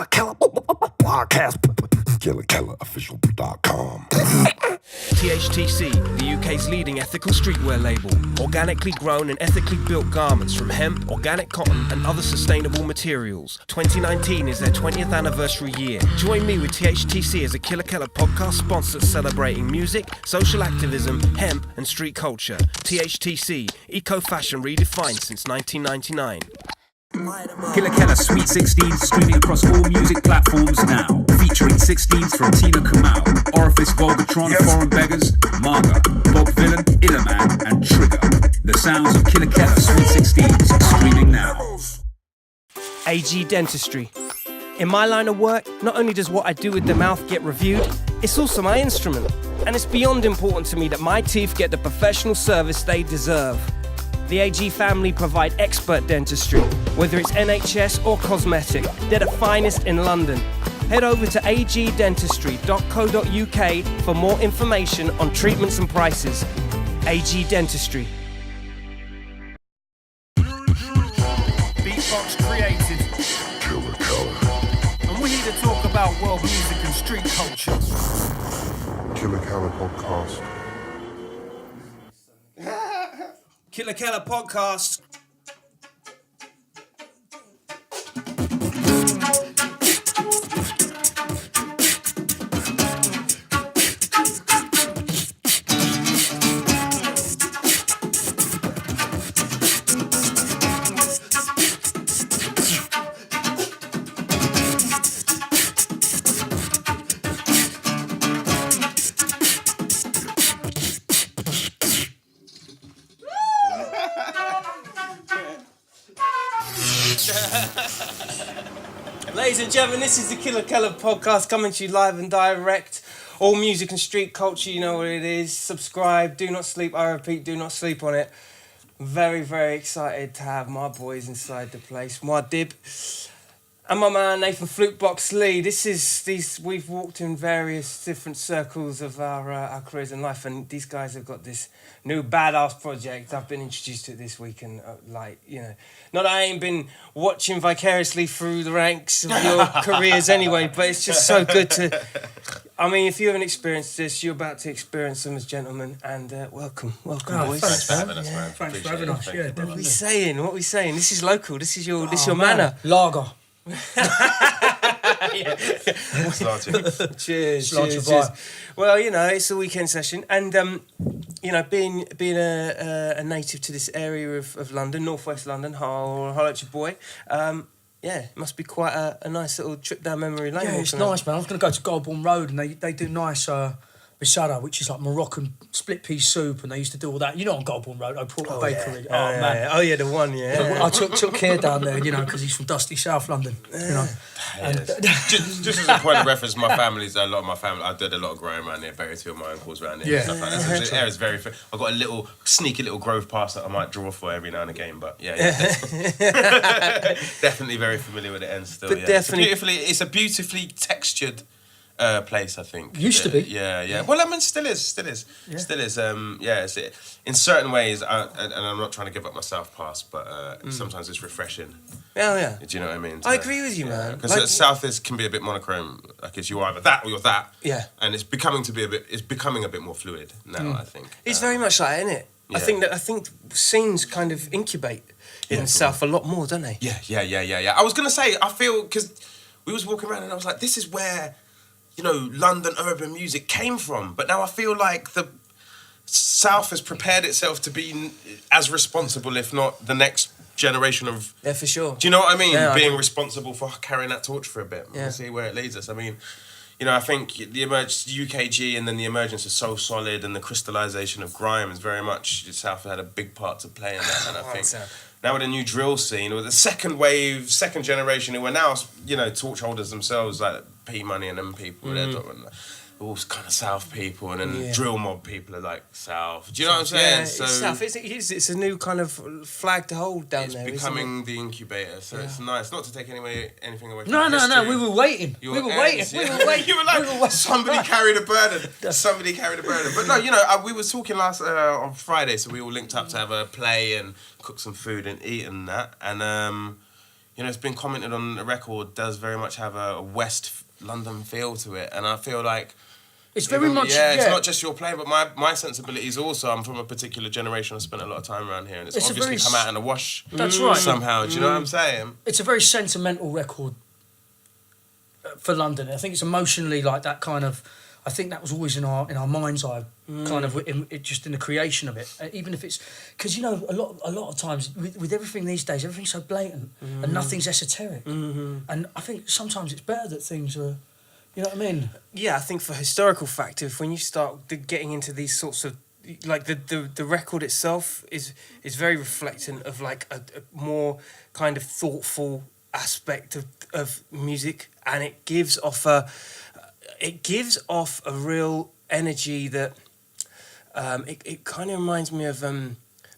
KILLA podcast. KILLAofficial.com. THTC, the UK's leading ethical streetwear label. Organically grown and ethically built garments from hemp, organic cotton and other sustainable materials. 2019 is their 20th anniversary year. Join me with THTC as a KILLA podcast sponsor celebrating music, social activism, hemp and street culture. THTC, eco-fashion redefined since 1999. KELA Sweet 16 streaming across all music platforms now. Featuring 16s from Tina Kamau, Orifice Volgatron, Foreign Beggars, Marga, Bob Villain, Illerman and Trigger. The sounds of KELA Sweet 16s streaming now. AG Dentistry. In my line of work, not only does what I do with the mouth get reviewed, it's also my instrument. And it's beyond important to me that my teeth get the professional service they deserve. The AG family provide expert dentistry, whether it's NHS or cosmetic. They're the finest in London. Head over to agdentistry.co.uk for more information on treatments and prices. AG Dentistry. Beatbox created. KILLA. And we're here to talk about world music and street culture. KILLA podcast. KELA podcast. Ladies and gentlemen, this is the KELA podcast coming to you live and direct. All music and street culture, you know what it is. Subscribe, do not sleep, I repeat, do not sleep on it. Very, very excited to have my boys inside the place. Muad'Dib and my man Nathan Flutebox Lee. We've walked in various different circles of our careers in life, and these guys have got this new badass project. I've been introduced to it this week, and not that I ain't been watching vicariously through the ranks of your careers anyway, but it's just so good to. I mean, if you haven't experienced this, you're about to experience them as gentlemen, and welcome, boys. Thanks for having us, man. Thanks for having us. Yeah, What are we saying? This is local. This is your manor. Lager. Cheers. Right. Well, it's a weekend session, and being a native to this area of London, northwest London, holla at your boy. It must be quite a nice little trip down memory lane. Yeah, it's nice, man. I was going to go to Golborne Road, and they do nice bisada, which is like Moroccan split pea soup, and they used to do all that. On Golborne Road, Porter Bakery. Yeah. Man. Oh yeah, the one. Yeah. I took care down there, because he's from dusty South London. Just as a point of reference, a lot of my family, I did a lot of growing around there, buried two of my uncles around there and stuff like that. So the area's very, I've got a little, sneaky little grove pass that I might draw for every now and again, but definitely very familiar with it and still, but definitely. It's a beautifully textured place, I think. Used to be. Yeah. Well, I mean, still is. Yeah. Still is. In certain ways, and I'm not trying to give up my South Pass, but sometimes it's refreshing. Yeah. Do you know what I mean? I agree with you, man. Because South can be a bit monochrome. Like, it's you're either that or you're that. Yeah. And it's becoming a bit more fluid now. I think it's very much like, isn't it? Yeah. I think scenes kind of incubate in the South a lot more, don't they? Yeah. I was gonna say, I feel, because we was walking around and I was like, this is where London urban music came from. But now I feel like the South has prepared itself to be as responsible, if not the next generation of... Yeah, for sure. Do you know what I mean? Yeah, Being responsible for carrying that torch for a bit. Yeah. We'll see where it leads us. I mean, I think the UKG and then the emergence of So Solid and the crystallisation of grime is very much... The South had a big part to play in that. And I think... Now with the new drill scene, with the second wave, second generation, who are now, torch holders themselves, like P Money and them people, they're all kind of South people, and then drill mob people are like South. Do you know what I'm saying? Yeah, so it's South. It's a new kind of flag to hold down there. It's becoming the incubator, so it's nice. Not to take anything away from No. history. We were waiting. We were waiting. You were like, somebody carried a burden. Somebody carried a burden. But no, we were talking last on Friday, so we all linked up to have a play and cook some food and eat and that. And you know, it's been commented on the record does very much have a West London feel to it, and I feel like it's very much it's not just your playing, but my sensibilities also. I'm from a particular generation. I've spent a lot of time around here, and it's obviously come out in a wash. That's right. Somehow, do you know what I'm saying? It's a very sentimental record for London. I think it's emotionally like that kind of. I think that was always in our mind's eye, kind of just in the creation of it. Even if it's because you know a lot of times with everything these days, everything's so blatant and nothing's esoteric. And I think sometimes it's better that things are. You know what I mean? Yeah, I think for historical factors, when you start getting into these sorts of, like the record itself is very reflectant of like a more kind of thoughtful aspect of music, and it gives off a real energy that it kind of reminds me of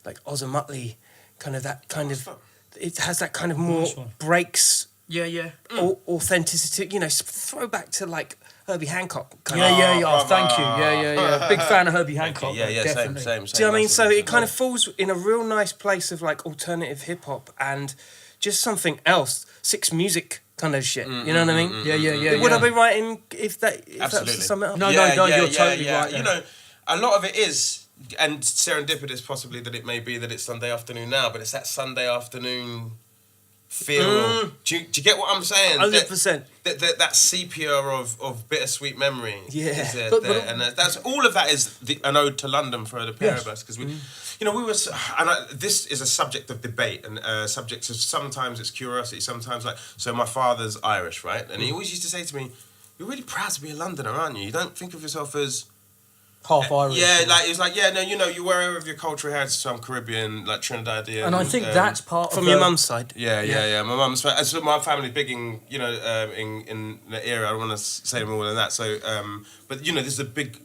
like Oz and Muttley, kind of that kind of. It has that kind of more breaks. Yeah. Authenticity, you know, throwback to like Herbie Hancock. Kind Yeah. Oh, thank you. Yeah. Big fan of Herbie Hancock. Yeah, definitely. same. Do you know what I mean? So it kind of falls in a real nice place of like alternative hip hop and just something else, Six Music kind of shit. You know what I mean? Yeah. Would I be right in if Absolutely. that's something else? No, you're totally right. You know, a lot of it is, and serendipitous possibly that it may be that it's Sunday afternoon now, but it's that Sunday afternoon feel. Do you get what I'm saying? 100%. That sepia of bittersweet memory. Yeah. Is there, But- and that's all of that is an ode to London for the pair of us, because we, you know, this is a subject of debate and subject of sometimes it's curiosity, sometimes like, so my father's Irish, right, and he always used to say to me, "You're really proud to be a Londoner, aren't you? You don't think of yourself as." Half Irish. Yeah, like it's like no, you know, you're aware of your cultural heritage. So I'm Caribbean, like Trinidadian, And I think that's part From of your mum's side. Yeah. My mum's so my family's big in in the area. I don't want to say more than that. So, but you know, there's a big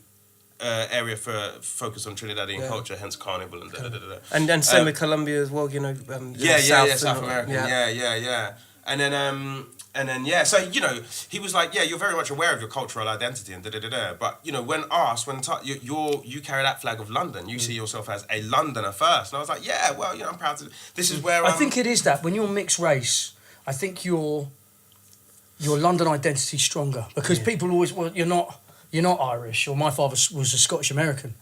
area for focus on Trinidadian culture, hence carnival and da. And same with Colombia as well. You know. South American. Yeah. And then so you know, he was like, you're very much aware of your cultural identity and da. But you know, when asked, you carry that flag of London, you see yourself as a Londoner first, and I was like, well, you know, I'm proud to. This is where I think it is that when you're mixed race, I think your London identity's stronger because people always you're not Irish, or my father was a Scottish American.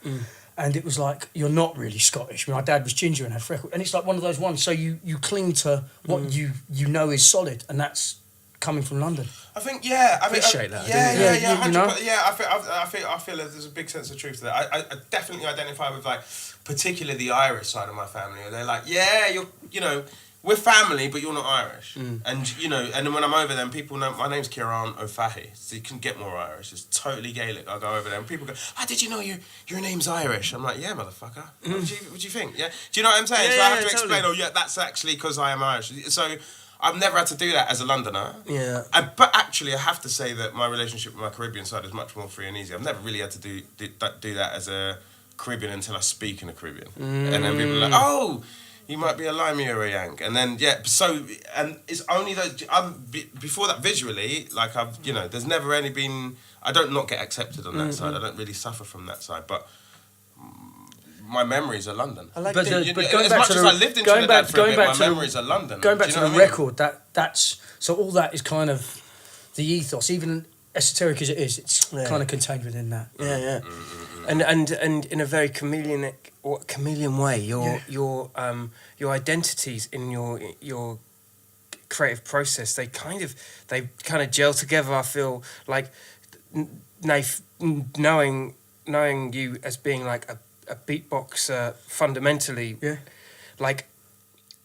And it was like, you're not really Scottish. My dad was ginger and had freckles. And it's like one of those ones, so you cling to what you know is solid, and that's coming from London. I think, Appreciate that. Yeah, you know? 100%. Yeah, I feel that there's a big sense of truth to that. I definitely identify with, like, particularly the Irish side of my family. They're like, you know, we're family, but you're not Irish. And, you know, and then when I'm over there, people know, my name's Kieran O'Fahy, so you can get more Irish. It's totally Gaelic. I go over there and people go, did you know your name's Irish? I'm like, yeah, motherfucker. What do you think? Yeah. Do you know what I'm saying? So I have to explain, that's actually because I am Irish. So I've never had to do that as a Londoner. Yeah. But actually, I have to say that my relationship with my Caribbean side is much more free and easy. I've never really had to do that as a Caribbean until I speak in a Caribbean. And then people are like, you might be a Limey or a Yank. And then, and it's only those, before that visually, like there's never any been, I don't not get accepted on that side. I don't really suffer from that side. But my memories are London. I like But the, going as back much to as the, I lived in going Trinidad back, for a going bit, back my to the, memories are London. Going back Do to you the know what I mean? record, that's so all that is kind of the ethos, even esoteric as it is, it's kind of contained within that. Yeah. And in a very chameleon way, your identities in your creative process, they kind of gel together. I feel like Nath, knowing you as being like a beatboxer fundamentally, like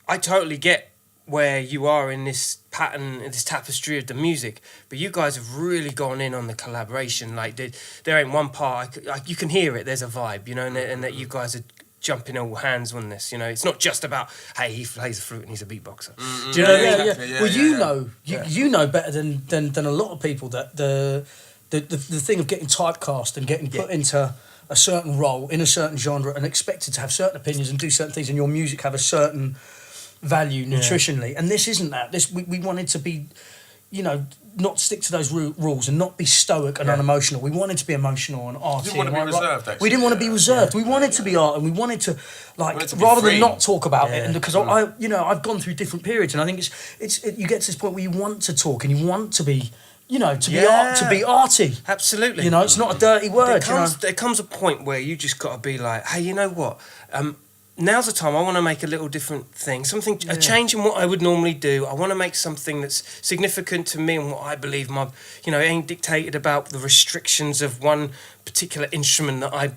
I totally get where you are in this pattern, in this tapestry of the music, but you guys have really gone in on the collaboration. Like there ain't one part you can hear it. There's a vibe, you know, and that you guys are jumping all hands on this. You know, it's not just about he plays the flute and he's a beatboxer. Do you know what I mean? Well, you know better than a lot of people that the thing of getting typecast and getting put into a certain role in a certain genre and expected to have certain opinions and do certain things, and your music have a certain value nutritionally, and this isn't that. We wanted to be you know, not stick to those rules and not be stoic and unemotional. We wanted to be emotional and arty. We didn't want to be reserved, actually. We didn't want to be reserved. We wanted to be art, and we wanted to, like, rather than not talk about it. And because I've gone through different periods, and I think you get to this point where you want to talk and you want to be, you know, to be arty. Absolutely. You know, it's not a dirty word. There comes a point where you just got to be like, hey, you know what? Now's the time. I want to make a little different thing, a change in what I would normally do. I want to make something that's significant to me and what I believe. Ain't dictated about the restrictions of one particular instrument that I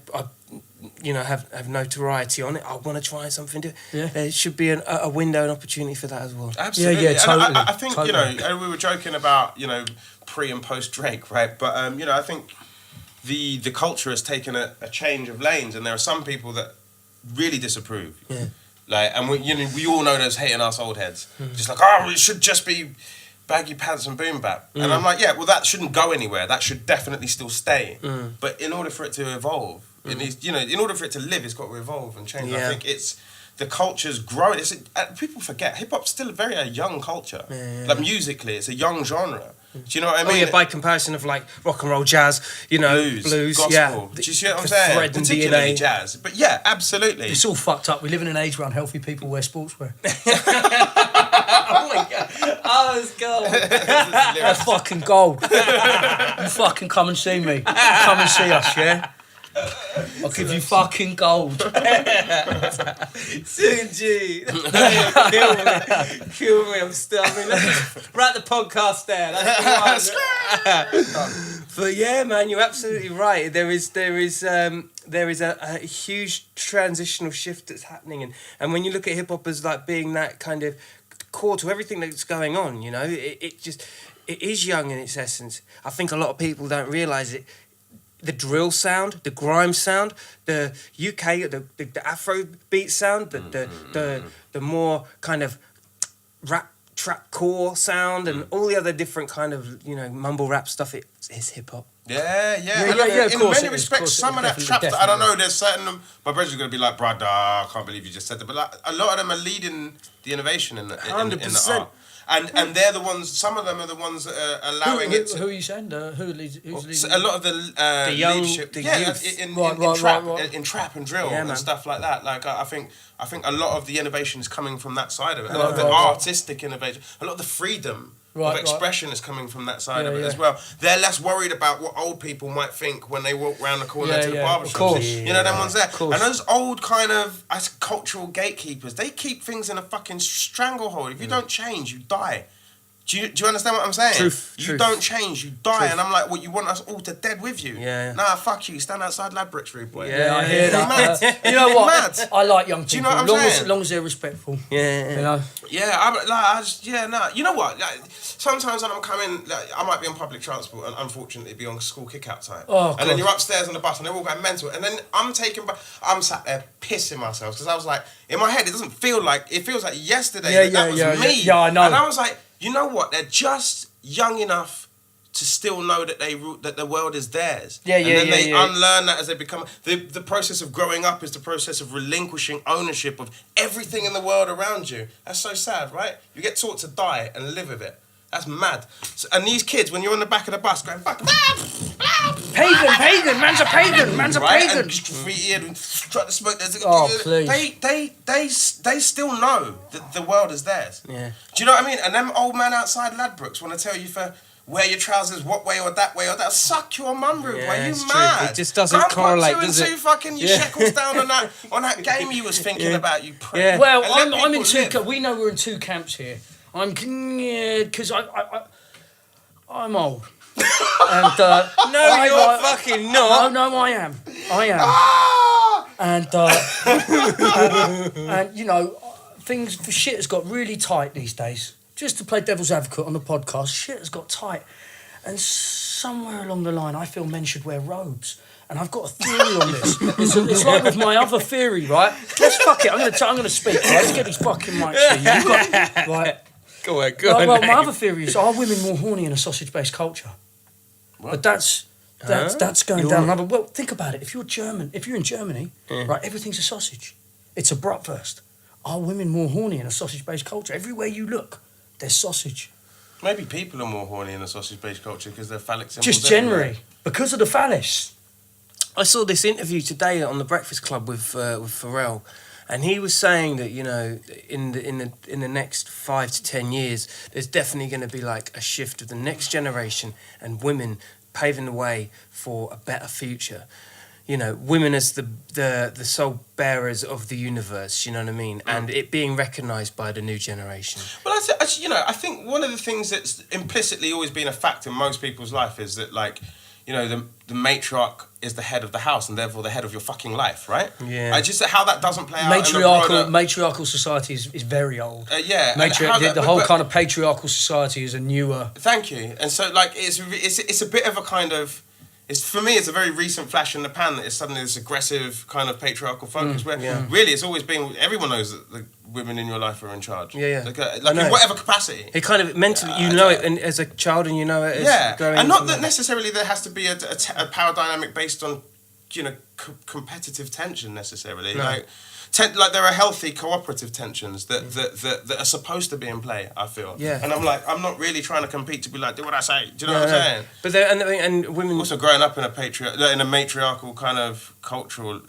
have notoriety on it. I want to try something different. Yeah. There should be a window and opportunity for that as well. Absolutely. Yeah, totally. I think totally. We were joking about pre and post Drake, right? But I think the culture has taken a change of lanes, and there are some people that really disapprove. Yeah. Like, and we all know those hating us old heads. Just like, it should just be baggy pants and boom bap. And I'm like, well, that shouldn't go anywhere. That should definitely still stay. But in order for it to evolve, it needs, in order for it to live, it's got to evolve and change. Yeah. I think the culture's growing. People forget hip hop's still a young culture. Yeah. Like musically, it's a young genre. Do you know what I mean? Oh yeah, by comparison of like rock and roll, jazz, blues, gospel. Yeah. Do you see what I'm saying? Particularly jazz. But yeah, absolutely. It's all fucked up. We live in an age where unhealthy people wear sportswear. Oh my god! Oh, it's gold. That's fucking gold. You fucking come and see me. Come and see us, yeah? I'll give you fucking gold. G. Kill me. I'm still. Write the podcast there. That's but yeah, man, you're absolutely right. There is a huge transitional shift that's happening, and when you look at hip hop as like being that kind of core to everything that's going on, it is young in its essence. I think a lot of people don't realise it. The drill sound, the grime sound, the UK, the Afro beat sound, the more kind of rap trap core sound, and all the other different kind of mumble rap stuff. It's hip hop. Yeah. In many respects, some of that trap. I don't know. There's certain. My brother's gonna be like, brother, I can't believe you just said that. But like, a lot of them are leading the innovation in the art. And they're the ones. Some of them are the ones that are allowing it. Who are you saying? Who's leading? A lot of the young leadership, youth. In trap and drill and stuff like that. Like I think a lot of the innovation is coming from that side of it. A lot of the artistic innovation, a lot of the freedom of expression is coming from that side of it as well. They're less worried about what old people might think when they walk round the corner to the barbershop. Of course. Them ones there. And those old kind of cultural gatekeepers, they keep things in a fucking stranglehold. If you don't change, you die. Do you understand what I'm saying? Truth. Don't change, you die. Truth. And I'm like, you want us all to dead with you? Yeah. Nah, fuck you. Stand outside Laboratory, boy. Yeah, I hear that. Mad. You know what? Mad. I like young people. Do you know what I'm saying? As long as they're respectful. Yeah. Yeah, You know what? Like, sometimes when I'm coming, I might be on public transport and unfortunately be on school kick-out time. Oh, and then you're upstairs on the bus and they're all going mental. And then I'm sat there pissing myself because I was like, in my head, it feels like yesterday that was me. Yeah, I know. And I was like, you know what? They're just young enough to still know that that the world is theirs. And then they unlearn that as they become. The process of growing up is the process of relinquishing ownership of everything in the world around you. That's so sad, right? You get taught to die and live with it. That's mad. And these kids, when you're on the back of the bus going, fuck, pagan, man's a pagan, pagan. And graffiti and try to smoke. Please. They still know that the world is theirs. Yeah. Do you know what I mean? And them old men outside Ladbrokes want to tell you wear your trousers what way or that. Suck your mum, boy. You it's mad? True. It just doesn't correlate, does it? Fucking your shekels down on that game you was thinking about. You prick. Yeah. Well, I'm in two. We know we're in two camps here. Because I'm old. And no, you're fucking not. No, I am. And things shit has got really tight these days. Just to play devil's advocate on the podcast, shit has got tight. And somewhere along the line, I feel men should wear robes. And I've got a theory on this. It's like with my other theory, right? Let's fuck it. I'm gonna speak. Right? Let's get these fucking mics here. Right. Go on. Well, my other theory is: are women more horny in a sausage-based culture? What? But that's going down another. Well, think about it. If you're in Germany, right, everything's a sausage. It's a bratwurst. Are women more horny in a sausage-based culture? Everywhere you look, there's sausage. Maybe people are more horny in the sausage-based culture because they're phallic symbols. Just generally, because of the phallus. I saw this interview today on the Breakfast Club with Pharrell, and he was saying that, you know, in the next 5 to 10 years, there's definitely going to be like a shift of the next generation and women paving the way for a better future. You know, women as the sole bearers of the universe, you know what I mean? And it being recognised by the new generation. Well, I think one of the things that's implicitly always been a fact in most people's life is that, like, you know, the matriarch is the head of the house and therefore the head of your fucking life, right? Yeah. Just how that doesn't play out. Matriarchal society is very old. Yeah. The whole kind of patriarchal society is a newer... Thank you. And so, like, it's a bit of a kind of... For me, it's a very recent flash in the pan that it's suddenly this aggressive kind of patriarchal focus where really it's always been, everyone knows that the women in your life are in charge. Yeah. Like in whatever capacity. It kind of mentally, you know it and as a child and you know it as growing. And not that necessarily there has to be a power dynamic based on, you know, competitive tension necessarily. No. Like there are healthy cooperative tensions that are supposed to be in play, I feel. Yeah. And I'm like, I'm not really trying to compete to be like, do what I say. Do you know what I'm saying? But there, and women... Also growing up in a matriarchal kind of cultural,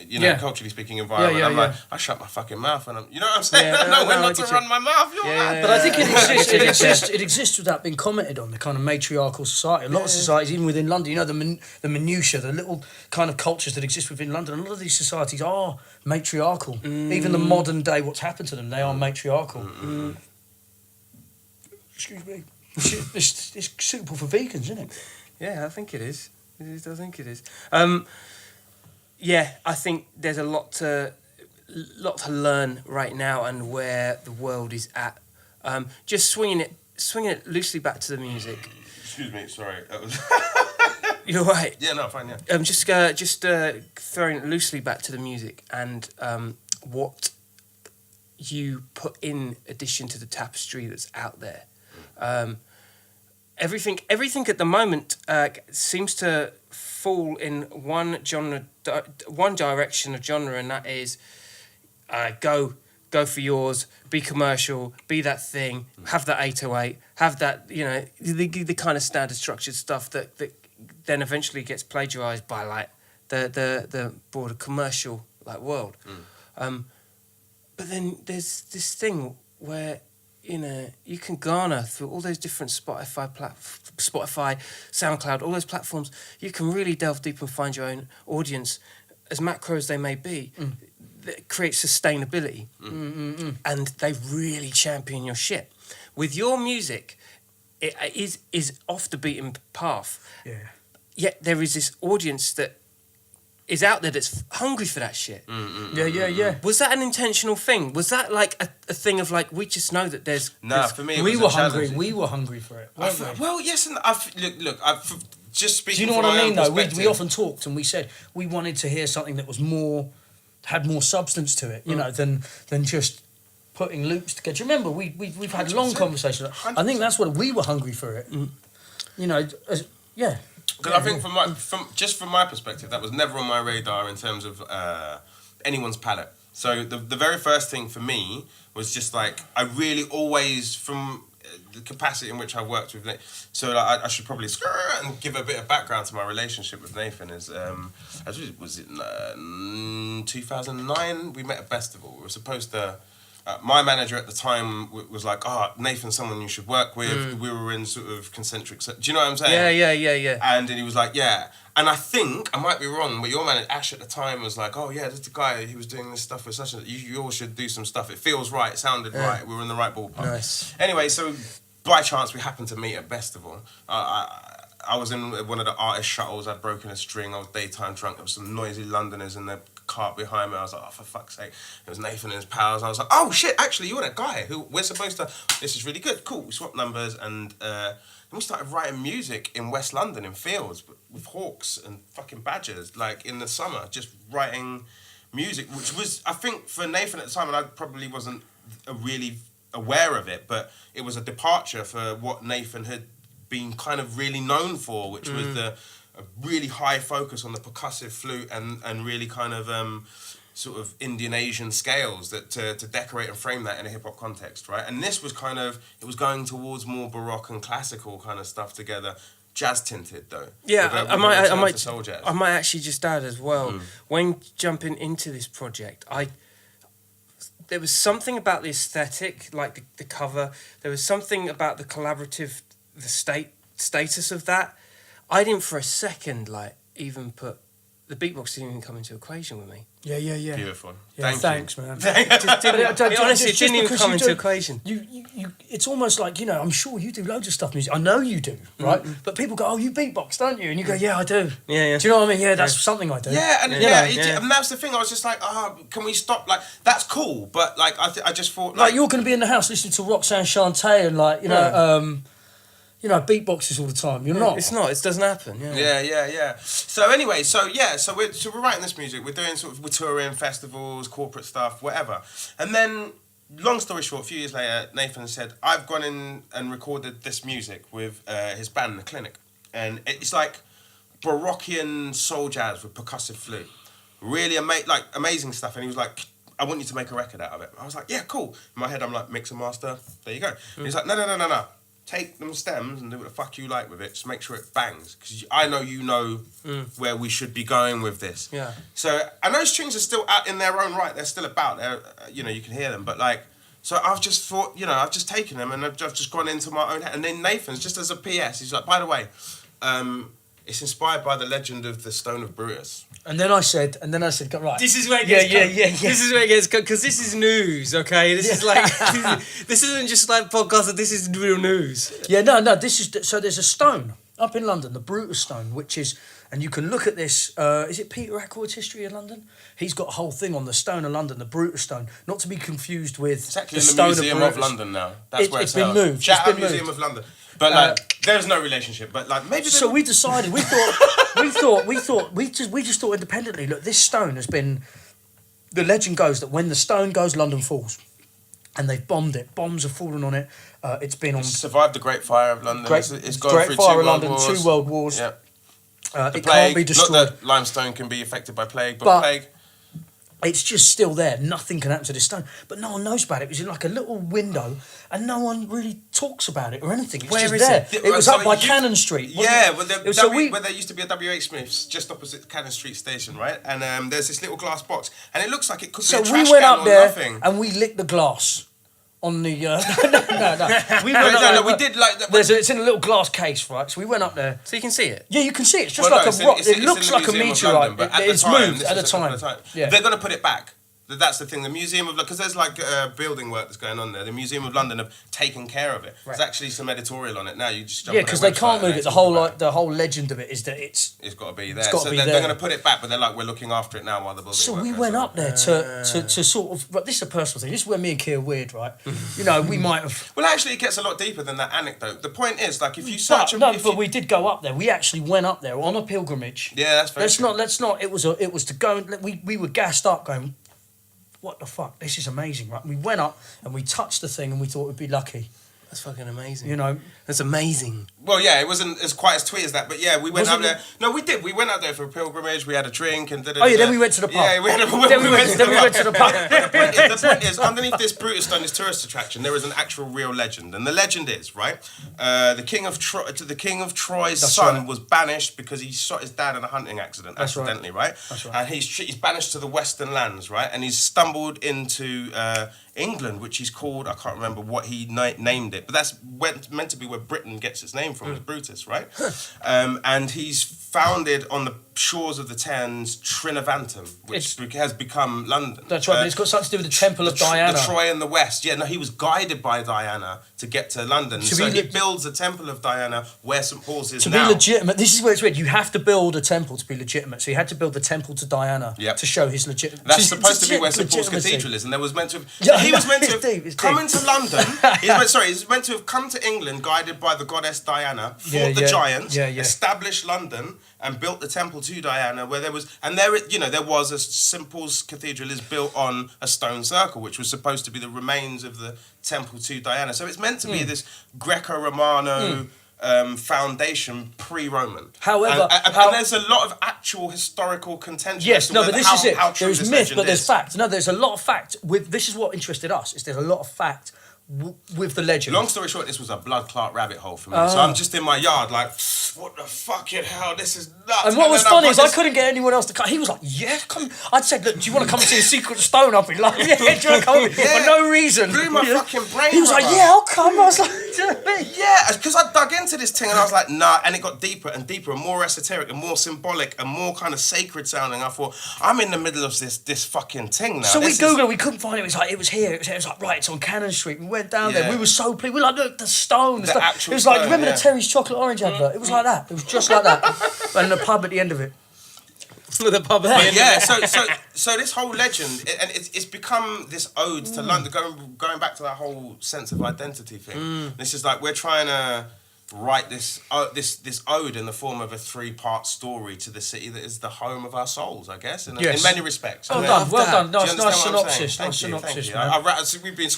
you know, culturally speaking environment, I'm like, I shut my fucking mouth and you know what I'm saying? I know when not to run my mouth. But I think it exists without being commented on, the kind of matriarchal society. A lot of societies, even within London, you know, the minutiae, the little kind of cultures that exist within London, a lot of these societies are matriarchal. Even the modern day, what's happened to them, they are matriarchal. Excuse me. It's suitable for vegans, isn't it? Yeah, I think it is. I think it is. Yeah, I think there's a lot to learn right now and where the world is at. Just swinging it loosely back to the music. Excuse me, sorry. You're right. Yeah, no, fine, yeah. Just throwing it loosely back to the music and what you put in addition to the tapestry that's out there. Everything at the moment seems to fall in one direction of genre, and that is go for yours, be commercial, be that thing, have that 808, have that, you know, the kind of standard structured stuff that then eventually gets plagiarized by like the broader commercial like world. But then there's this thing where, you know, you can garner through all those different Spotify, SoundCloud, all those platforms. You can really delve deep and find your own audience, as macro as they may be. That creates sustainability, and they really champion your shit. With your music, it is off the beaten path. Yeah. Yet there is this audience that is out there that's hungry for that shit. Yeah. Was that an intentional thing? Was that like a thing of like, we just know that there's... Nah, for me, we were hungry for it, weren't we? Well, yes, and look, just speaking. Do you know what I mean, though? We often talked and we said we wanted to hear something that was had more substance to it, you know, than just putting loops together. Do you remember we've had long conversations? 100%. I think that's what we were hungry for it. You know, yeah. Because I think from my perspective, that was never on my radar in terms of anyone's palette. So the very first thing for me was just like, I really always, from the capacity in which I've worked with Nathan, so like, I should probably and give a bit of background to my relationship with Nathan. Was it 2009? We met at Festival. We were supposed to... my manager at the time was like, Nathan's someone you should work with. We were in sort of concentric... Do you know what I'm saying? Yeah. And then he was like, yeah. And I think, I might be wrong, but your manager, Ash, at the time was like, oh yeah, there's the guy, he was doing this stuff with such a... You all should do some stuff. It feels right, it sounded right, we were in the right ballpark. Nice. Anyway, so by chance, we happened to meet at Festival. I was in one of the artist shuttles, I'd broken a string, I was daytime drunk, there was some noisy Londoners in the cart behind me. I was like, oh, for fuck's sake. It was Nathan and his pals. I was like, oh shit, actually you're that guy who we're supposed to, this is really good, cool. We swapped numbers and then we started writing music in West London in fields with hawks and fucking badgers, like in the summer, just writing music, which was, I think for Nathan at the time, and I probably wasn't really aware of it, but it was a departure for what Nathan had been kind of really known for, which was a really high focus on the percussive flute and really kind of sort of Indian Asian scales that to decorate and frame that in a hip hop context, right? And this was kind of, it was going towards more Baroque and classical kind of stuff together, jazz tinted though. Yeah, I might might actually just add as well. When jumping into this project, there was something about the aesthetic, like the cover. There was something about the collaborative, the status of that. I didn't for a second even put the beatbox didn't even come into equation with me. Yeah. Beautiful. Yeah, thanks, man. Honestly, it didn't even come into equation. You, it's almost like, you know, I'm sure you do loads of stuff music. I know you do, right? But people go, oh, you beatbox, don't you? And you go, yeah, I do. Yeah. Do you know what I mean? Yeah, that's something I do. Yeah, and and that's the thing. I was just like, can we stop? Like, that's cool, but like, I just thought like you're going to be in the house listening to Roxanne Shante and like, you know, beatboxes all the time. You're not. It's not. It doesn't happen. Yeah. So anyway, so we're writing this music. We're doing we're touring festivals, corporate stuff, whatever. And then, long story short, a few years later, Nathan said, "I've gone in and recorded this music with his band, The Clinic, and it's like Barockian soul jazz with percussive flute, really amazing stuff." And he was like, "I want you to make a record out of it." I was like, "Yeah, cool." In my head, I'm like, "Mix and master. There you go." And he's like, "No. Take them stems and do what the fuck you like with it. Just make sure it bangs. Because I know you know where we should be going with this." Yeah. So, and those tunes are still out in their own right. They're still about. You know, you can hear them. But like, so I've just thought, you know, I've just taken them and I've just gone into my own head. And then Nathan's, just as a PS, he's like, "By the way, it's inspired by the legend of the Stone of Brutus." And then I said, right. This is where it gets This is where it gets because this is news, okay? This is like this isn't just like podcast. This is real news. Yeah, no. This is so. There's a stone up in London, the Brutus stone, which is, and you can look at this. Is it Peter Ackroyd's History of London? He's got a whole thing on the stone of London, the Brutus stone, not to be confused with it's actually the in the stone Museum of of London now. That's where it's been moved. Shout out It's been Museum moved. of London. But like, there's no relationship. But like, maybe. So we decided. We just thought independently. Look, this stone has been. The legend goes that when the stone goes, London falls, and they've bombed it. Bombs have fallen on it. It's been on. Survived the Great Fire of London. It's gone Great through Fire two of world London, wars. 2 world wars. Yeah. It can't be destroyed. Not that limestone can be affected by plague, but plague. It's just still there. Nothing can happen to this stone. But no one knows about it. It was in like a little window and no one really talks about it or anything. It's Where just is there. it? It was up by Cannon Street. Where there used to be a WH Smith's just opposite Cannon Street station, right? And there's this little glass box. And it looks like it could be a trash we went can up or there nothing. and we licked the glass on the... no. We did like that. It's in a little glass case, right? So we went up there. So you can see it. Yeah, you can see it. It's just like a rock. It looks like a meteorite. It's moved at the time. Yeah. They're going to put it back. That's the thing. The Museum of, because there's like building work that's going on there. The Museum of London have taken care of it. Right. There's actually some editorial on it now. You just jump on because they can't move it. The whole legend of it is that it's got to be there. So they're going to put it back, but they're like, we're looking after it now while the building. So we went up there to sort of. But this is a personal thing. This is where me and Kia are weird, right? You know, we might have. Well, actually, it gets a lot deeper than that anecdote. The point is, like, if you search, but we did go up there. We actually went up there on a pilgrimage. Yeah, that's very true. Let's not. It was to go. We were gassed up, going, what the fuck? This is amazing, right? We went up and we touched the thing and we thought we'd be lucky. That's fucking amazing. You know, that's amazing. Well, yeah, it wasn't as quite as twee as that, but yeah, we went up there. No, we did. We went up there for a pilgrimage. We had a drink and. Oh yeah, then we went to the pub. Yeah, we went to the pub. The point is, underneath this Brutus stone, this tourist attraction, there is an actual real legend, and the legend is right. The king of Troy's son was banished because he shot his dad in a hunting accident accidentally, right? That's right. And he's banished to the Western lands, right? And he's stumbled into England, which he's called, I can't remember what he named it, but that's meant to be where Britain gets its name from, is Brutus, right? And he's founded on the shores of the Thames Trinovantum, which has become London. That's right, but it's got something to do with the Temple of Diana. The Troy in the West. Yeah, no, he was guided by Diana to get to London. So he builds the Temple of Diana where St. Paul's is now. To be legitimate, this is where it's weird. You have to build a temple to be legitimate. So he had to build the temple to Diana to show his legitimacy. That's supposed to be where St. Paul's Cathedral is, and there was meant to have... he was meant to have come into London. He's meant to have come to England guided by the goddess Diana, fought the giants, established London, and built the temple to Diana, where there was a St. Paul's Cathedral is built on a stone circle, which was supposed to be the remains of the temple to Diana. So it's meant to be this Greco-Romano foundation pre-Roman. However, and there's a lot of actual historical contention. Yes, as to no, but whether this is it. how true There's this myth, legend but there's is. fact. No, there's a lot of fact. This is what interested us. Is there's a lot of fact with the legend. Long story short, this was a blood clot rabbit hole for me. So I'm just in my yard, like, what the fucking hell? This is nuts. And what was then funny I've is got I this- couldn't get anyone else to come. He was like, yeah, come. I'd said, look, do you want to come and see a secret stone up in London? Yeah, do you want to come with me? Yeah. For no reason. Blew my fucking brain. He was like, brother. yeah, I'll come. I was like, do you know what I mean? Yeah, because I dug into this thing and I was like, nah, and it got deeper and deeper and more esoteric and more symbolic and more kind of sacred sounding. I thought, I'm in the middle of this fucking thing now. So we This is- Googled, we couldn't find it. It was like, it was here. It was like, right, it's on Cannon Street. We went down there. Yeah. We were so pleased. We were like, look, the stone. The actual it was like, stone, remember yeah. the Terry's chocolate orange advert? It was like that. It was just like that. And the pub at the end of it. The pub. Yeah, so this whole legend, and it's become this ode to London, going back to that whole sense of identity thing. This is like we're trying to write this ode in the form of a 3-part story to the city that is the home of our souls, I guess, in many respects. Well done, well done. Do you Nice understand what I'm saying? synopsis. Thank Nice you, synopsis, thank man. you. We've been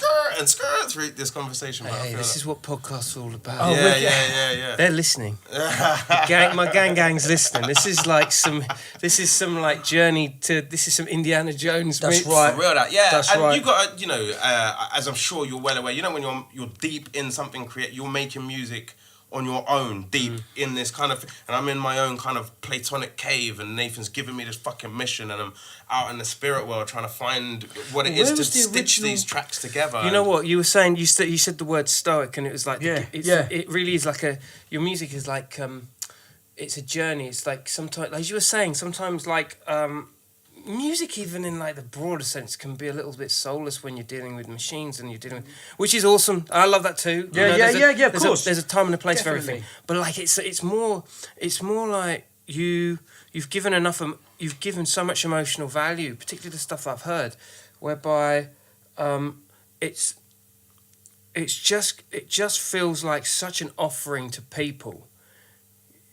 skirt through this conversation. But I Hey, feel this like- is what podcasts are all about. Oh, yeah, wicked. yeah. They're listening. My gang's listening. This is some like journey to. This is some Indiana Jones. That's meets- right. For real, that, yeah. That's and right. you got to, as I'm sure you're well aware, when you're deep in something, you're making music on your own, deep in this kind of, and I'm in my own kind of platonic cave, and Nathan's giving me this fucking mission, and I'm out in the spirit world trying to find what it is Where to was the stitch original- these tracks together. You know what you were saying? You said the word stoic, and it was like Yeah, it's, yeah. It really is like your music is like it's a journey. It's like sometimes, as you were saying, sometimes like music, even in like the broader sense, can be a little bit soulless when you're dealing with machines and you're dealing with, which is awesome. I love that too. Yeah, of course. There's a time and a place for Definitely. everything, but like it's more like you've given so much emotional value, particularly the stuff I've heard, whereby it just feels like such an offering to people.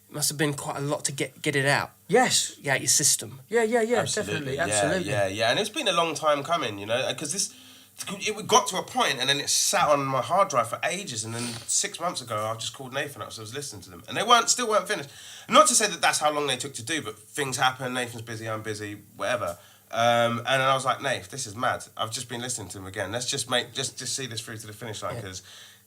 It must have been quite a lot to get it out. Yes. Yeah, your system. Yeah, Absolutely, definitely, absolutely. Yeah, and it's been a long time coming, because it got to a point, and then it sat on my hard drive for ages, and then 6 months ago, I just called Nathan up, so I was listening to them, and they still weren't finished. Not to say that that's how long they took to do, but things happen. Nathan's busy, I'm busy, whatever. And then I was like, Nath, this is mad. I've just been listening to them again. Let's just see this through to the finish line, because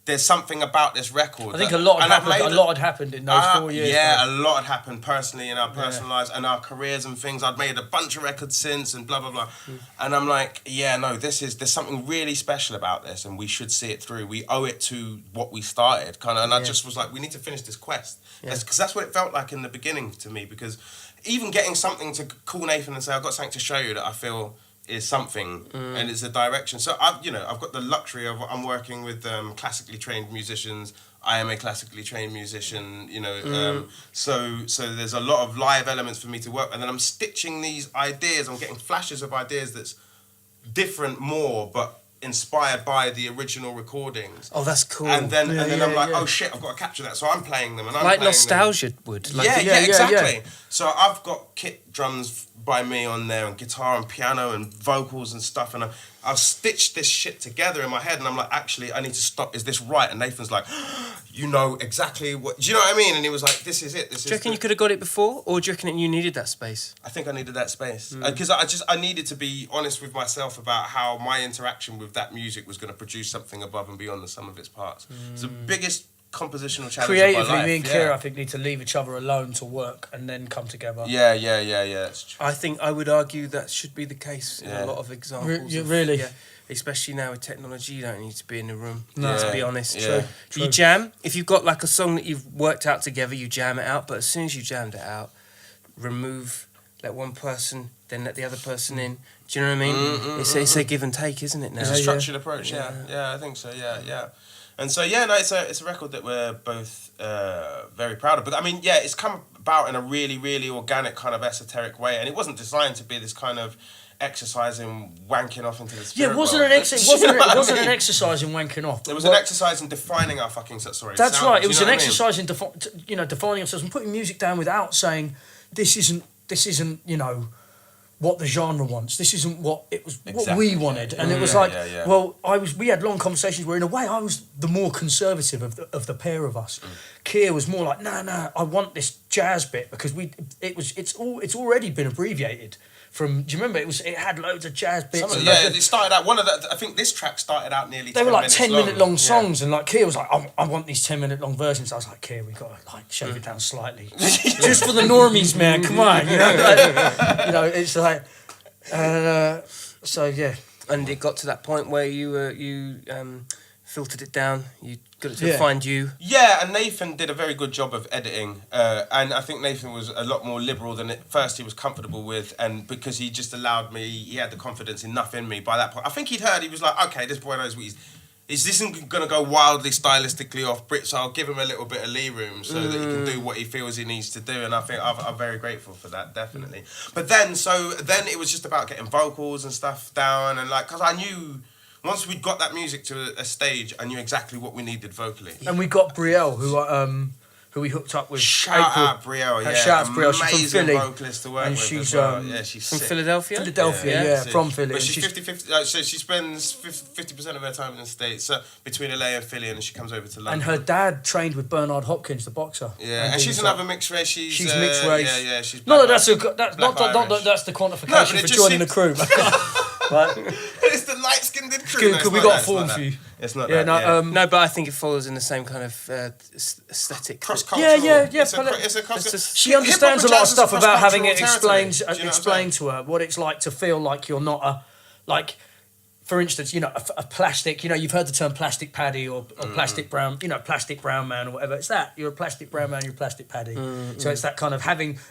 there's something about this record. I think that- a lot and had I've happened. made A lot had happened in those 4 years. Yeah, bro. a lot had happened personally in our personal lives and our careers and things. I'd made a bunch of records since and blah, blah, blah. And I'm like, yeah, no, there's something really special about this, and we should see it through. We owe it to what we started, kind of. And I just was like, we need to finish this quest. Because that's what it felt like in the beginning to me, because even getting something to call Nathan and say, I've got something to show you that I feel is something and it's a direction. So I've got the luxury of I'm working with classically trained musicians. I am a classically trained musician, so there's a lot of live elements for me to work, and then I'm stitching these ideas. I'm getting flashes of ideas that's different more, but inspired by the original recordings. Oh, that's cool. And then I'm like, yeah. oh shit, I've got to capture that. So I'm playing them, and I'm like playing nostalgia them. would. Like, Yeah, exactly. yeah. So I've got kit drums by me on there, and guitar and piano and vocals and stuff, and I've stitched this shit together in my head, and I'm like, actually, I need to stop. Is this right? And Nathan's like, you know exactly what. Do you know what I mean? And he was like, this is it. Do you reckon you could have got it before, or do you reckon you needed that space? I think I needed that space because I needed to be honest with myself about how my interaction with that music was going to produce something above and beyond the sum of its parts. It's the biggest compositional challenge Creatively, of my life. me and Kira, I think, need to leave each other alone to work and then come together. Yeah. It's true. I think I would argue that should be the case in Yeah. a lot of examples. Really? Yeah, especially now with technology, you don't need to be in the room. No. To be honest. Yeah. You jam. If you've got like a song that you've worked out together, you jam it out. But as soon as you jammed it out, let one person, then let the other person in. Do you know what I mean? It's a give and take, isn't it? Now. It's a structured approach. Yeah, I think so. Yeah. And so it's a record that we're both very proud of. But I mean, it's come about in a really, really organic kind of esoteric way, and it wasn't designed to be this kind of exercise in wanking off into the spirit Yeah, it wasn't world. an exercise. You know what I Wasn't mean? an exercise in wanking off. It was an exercise in defining our fucking sound. That's right. It was You know an what I mean? exercise in defining ourselves and putting music down without saying this isn't what the genre wants. This isn't what it was. What Exactly, we wanted, yeah. and it was Yeah, like, yeah. we had long conversations where in a way I was the more conservative of the pair of us, Keir was more like, no, I want this jazz bit because it's already been abbreviated. From, do you remember it had loads of jazz bits? It started out I think this track started out nearly. They were like 10-minute long songs, yeah. and like Keir was like, I want these 10-minute long versions. I was like, Keir, we got to like shave it down slightly, just for the normies, man. Come on, it's like, so yeah. And it got to that point where you filtered it down. You got it to find you. Yeah, and Nathan did a very good job of editing. And I think Nathan was a lot more liberal than at first he was comfortable with. And because he just allowed me, he had the confidence enough in me by that point. I think he was like, okay, this boy knows what this isn't going to go wildly stylistically off Brit, so I'll give him a little bit of lee room so that he can do what he feels he needs to do. And I think I'm very grateful for that, definitely. But then it was just about getting vocals and stuff down. And like, because I knew... Once we'd got that music to a stage, I knew exactly what we needed vocally. And we got Brielle, who we hooked up with. Shout out Brielle, yeah. Shout out Brielle, she's from Amazing Philly. vocalist to work And with she's, as well. Yeah, she's from sick. Philadelphia? From Philly. But she's 50-50, so she spends 50% of her time in the States, so between LA and Philly, and then she comes over to London. And her dad trained with Bernard Hopkins, the boxer. Yeah, and she's another mixed race. She's mixed race. Yeah, she's No, black that's Irish. not that that's the quantification for joining the crew. But It's the light-skinned crew. because we got a form for you. It's not Yeah, that. No, but I think it follows in the same kind of aesthetic. Cross-cultural. Yeah. It's a cross. She understands a lot of stuff about having it cross-cultural explained territory. Do you know what I'm to her what it's like to feel like you're not for instance, a plastic, you've heard the term plastic paddy or plastic brown, plastic brown man or whatever. It's that. You're a plastic brown man, you're a plastic paddy. So it's that kind of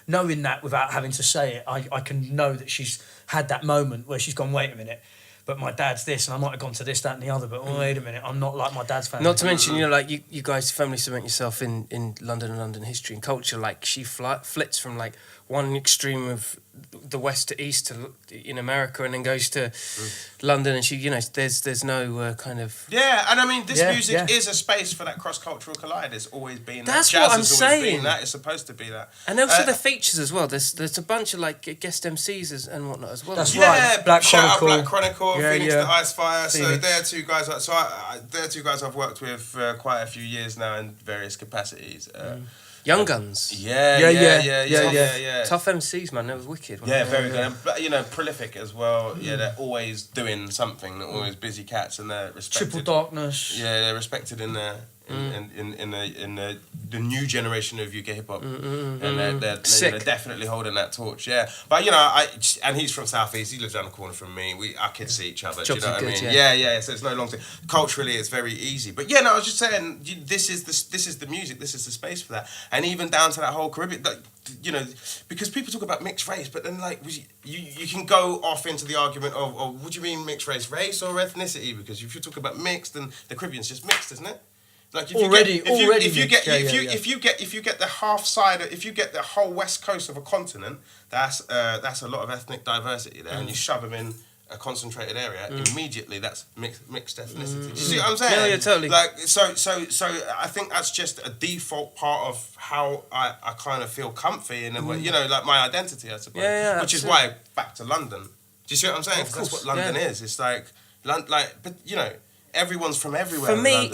knowing that without having to say it. I can know that she's had that moment where she's gone, wait a minute, but my dad's this, and I might have gone to this, that, and the other, but wait a minute, I'm not like my dad's family. Not to mention, you guys firmly cement yourself in London and London history and culture. Like, she flits from, like, one extreme of the west to east in America, and then goes to London, and she, there's no kind of... Yeah, and I mean, this music is a space for that cross-cultural collide. It's always been that. That's Jazz what I'm has always saying. been that. It's supposed to be that. And also the features as well. There's a bunch of, like, guest MCs and whatnot as well. That's Yeah, right. Black shout out Chronicle. Black Chronicle, Phoenix the Ice Fire. So Phoenix. they're two guys. They're two guys I've worked with for quite a few years now in various capacities. Young Guns. Yeah. Tough MCs, man. That was wicked. Yeah, very good. But, prolific as well. Yeah, they're always doing something. They're always busy cats, and they're respected. Triple Darkness. Yeah, they're respected in the new generation of UK hip hop, and they're definitely holding that torch. Yeah, but and he's from South East. He lives down the corner from me. Our kids see each other. Do you know what I mean? Yeah. So it's no long thing. Culturally, it's very easy. But I was just saying, this is the music. This is the space for that, and even down to that whole Caribbean. Because people talk about mixed race, but then you can go off into the argument of what do you mean mixed race or ethnicity? Because if you talk about mixed, then the Caribbean's just mixed, isn't it? Like if you get the half side, if you get the whole west coast of a continent, that's a lot of ethnic diversity there, and you shove them in a concentrated area, immediately that's mixed ethnicity. Do you see what I'm saying? Yeah, totally. Like so I think that's just a default part of how I kind of feel comfy in a way, like my identity, I suppose. Yeah, which is why back to London. Do you see what I'm saying? 'Cause that's what London is. It's like but everyone's from everywhere. For me,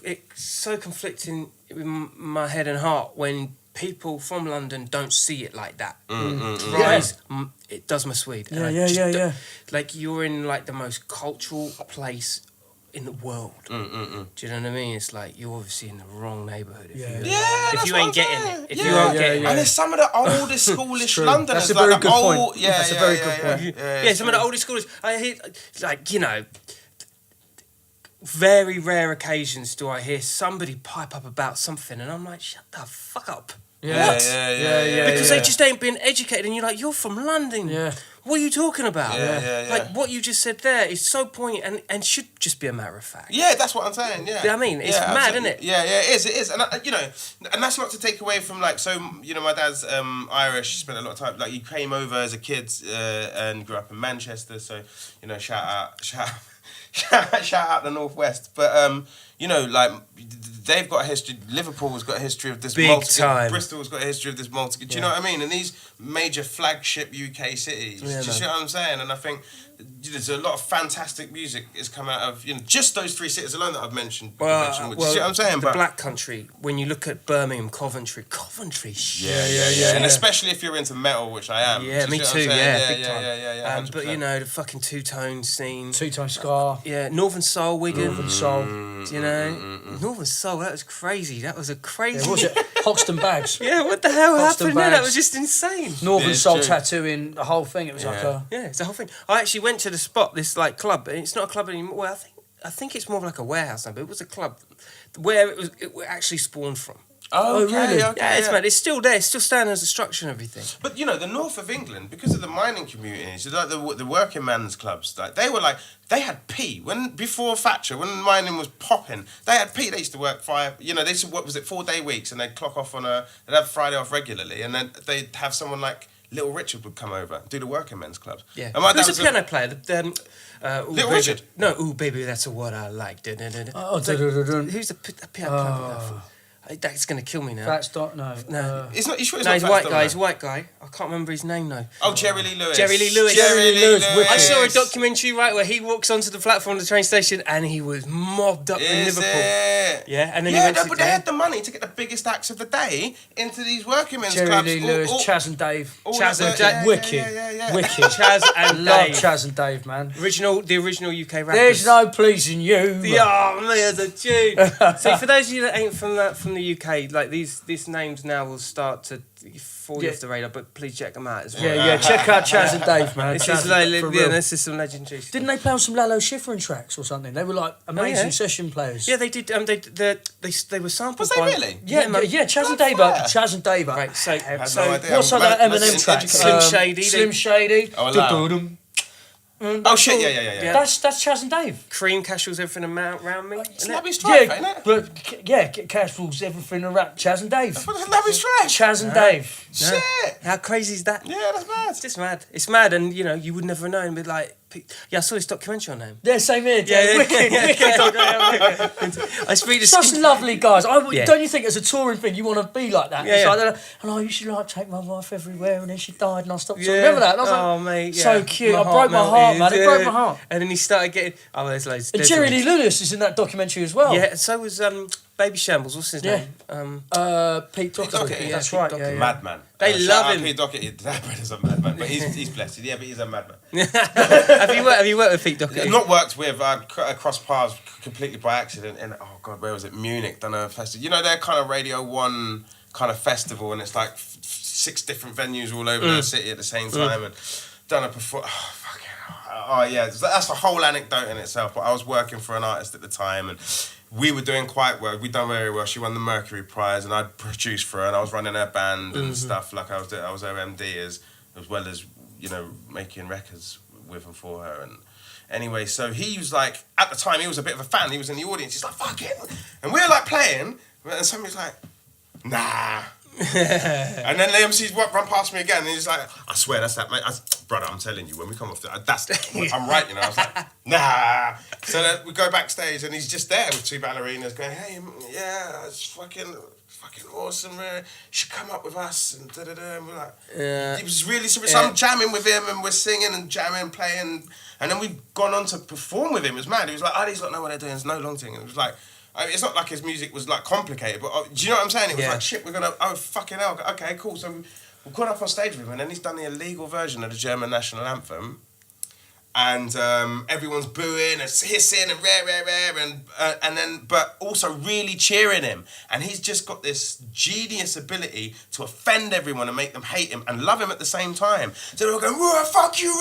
it's so conflicting in my head and heart when people from London don't see it like that. It does my Swede. Yeah. Like, you're in, like, the most cultural place in the world. Do you know what I mean? It's like, you're obviously in the wrong neighbourhood if you ain't getting it. If you aren't getting it. And there's some of the oldest schoolish Londoners. That's a very good point. That's a very good point. Yeah, some of the oldest schoolers. I hear, like, very rare occasions do I hear somebody pipe up about something, and I'm like, shut the fuck up. Yeah. What? Yeah. Because they just ain't been educated, and you're like, you're from London. Yeah. What are you talking about? Yeah. Like, what you just said there is so poignant and should just be a matter of fact. Yeah, that's what I'm saying. Yeah. I mean, it's mad, isn't it? Yeah, it is. And and that's not to take away from my dad's Irish. He spent a lot of time. Like, he came over as a kid and grew up in Manchester. So shout shout out the Northwest. But you know, like they've got a history. Liverpool's got a history of this. Big time. Bristol's got a history of this multi. Do you know what I mean? And these major flagship UK cities. Do you see what I'm saying? And I think there's a lot of fantastic music has come out of just those three cities alone that I've mentioned. Do you see what I'm saying? The Black Country. When you look at Birmingham, Coventry. Yeah. And especially if you're into metal, which I am. Yeah, me too. Big time. Yeah. But you know the fucking two-tone scene. Two-tone ska. Yeah, Northern Soul, Wigan. Northern Soul. Do you know? Northern Soul, that was crazy. That was a crazy... Yeah, was it? Hoxton Bags. Yeah, what the hell Hoxton happened there? That Bags. was just insane. Northern Soul tattooing, the whole thing. It was like a... Yeah, it's the whole thing. I actually went to the spot, this like club, and it's not a club anymore. Well, I think it's more of like a warehouse now, but it was a club where it actually spawned from. Oh, really? Okay, yeah, it's mad. It's still there. It's still standing as a structure and everything. But you know, the north of England, because of the mining communities, like the working man's clubs, like they had P before Thatcher, when mining was popping. They had P. They used to work 4 day weeks, and they'd clock off they'd have Friday off regularly, and then they'd have someone like Little Richard would come over, do the working men's clubs. Yeah. And my dad Who's the piano player? Little Richard. No, ooh baby, that's what I like. Who's the piano player? That's gonna kill me now. That's not no. It's not. You sure it's no, not he's a Fats white Domino? guy. He's a white guy. I can't remember his name though. Oh, Jerry Lee Lewis. Jerry Lee Lewis. Wicked. I saw a documentary where he walks onto the platform of the train station and he was mobbed up in Liverpool. Yeah, and then he went to but they had the money to get the biggest acts of the day into these working men's Jerry clubs. Lee Lewis, Chaz and Dave. Wicked. Yeah. Wicked. Chaz and Love Dave. Chaz and Dave, man. The original UK rappers. There's no pleasing you. Oh man, there's a tune. So for those of you that ain't from the UK, like these names now will start to fall off the radar, but please check them out as well. Yeah. Check out Chaz and Dave, man. This is some legendary stuff. Didn't they play on some Lalo Schifrin tracks or something? They were like amazing session players. Yeah, they did. They were sampled. Was they really? Yeah, Chaz and Dave. Chaz and Dave. Right. So no idea. what's that Eminem track? Slim Shady. Slim Shady. Oh, oh shit! Yeah. That's Chaz and Dave. Cream Casuals, everything around me. It's Labby Strife, ain't it? But Casuals, everything around Chaz and Dave. Labby Strife. Chaz and Dave. Shit! How crazy is that? Yeah, that's mad. It's just mad. It's mad, and you would never know. And be like, I saw this documentary on them. Yeah, same here. Wicked. I speak to Such lovely guys. Don't you think as a touring thing you want to be like that? Yeah. It's like, and I used to take my wife everywhere, and then she died, and I stopped. Yeah. Remember that? And I was like, mate, so cute. I broke my heart, man. It broke my heart. And then he started getting. Oh, there's loads. And Jerry Lee Lewis is in that documentary as well. Yeah, and so was Baby Shambles. What's his name? Pete Doherty. That's Pete right. Doherty. Yeah. Madman. They love him. Pete Doherty. That brother's a madman, but he's blessed. Yeah, but he's a madman. Have you worked with Pete Doherty? I've not worked with. I crossed paths completely by accident in where was it? Munich. Done a festival. They're kind of Radio 1 kind of festival, and it's like 6 different venues all over the city at the same time, and done a performance. Oh yeah, that's a whole anecdote in itself. But I was working for an artist at the time, and we were doing quite well. We'd done very well. She won the Mercury Prize, and I'd produced for her, and I was running her band and stuff. Like I was her MD as well as making records with and for her. And anyway, so he was like, at the time, he was a bit of a fan. He was in the audience. He's like, fuck it, and we were like playing, and somebody's like, nah. And then the MC's run past me again, and he's like, I swear that's that, mate. Brother, I'm telling you, when we come off I'm right, I was like, nah. So then we go backstage, and he's just there with 2 ballerinas going, hey, yeah, it's fucking awesome, man. You should come up with us, and da-da-da. And we're like, it was really serious. So I'm jamming with him, and we're singing and jamming, playing, and then we've gone on to perform with him. It was mad. He was like, these lot know what they're doing, there's no long thing. And it was like, it's not like his music was like complicated, but do you know what I'm saying? It was like, shit, we're gonna, fucking hell, okay, cool. So we've gone up on stage with him, and then he's done the illegal version of the German national anthem, and everyone's booing and hissing and rare, and then, but also really cheering him, and he's just got this genius ability to offend everyone and make them hate him and love him at the same time. So they were going, "Whoa, fuck you,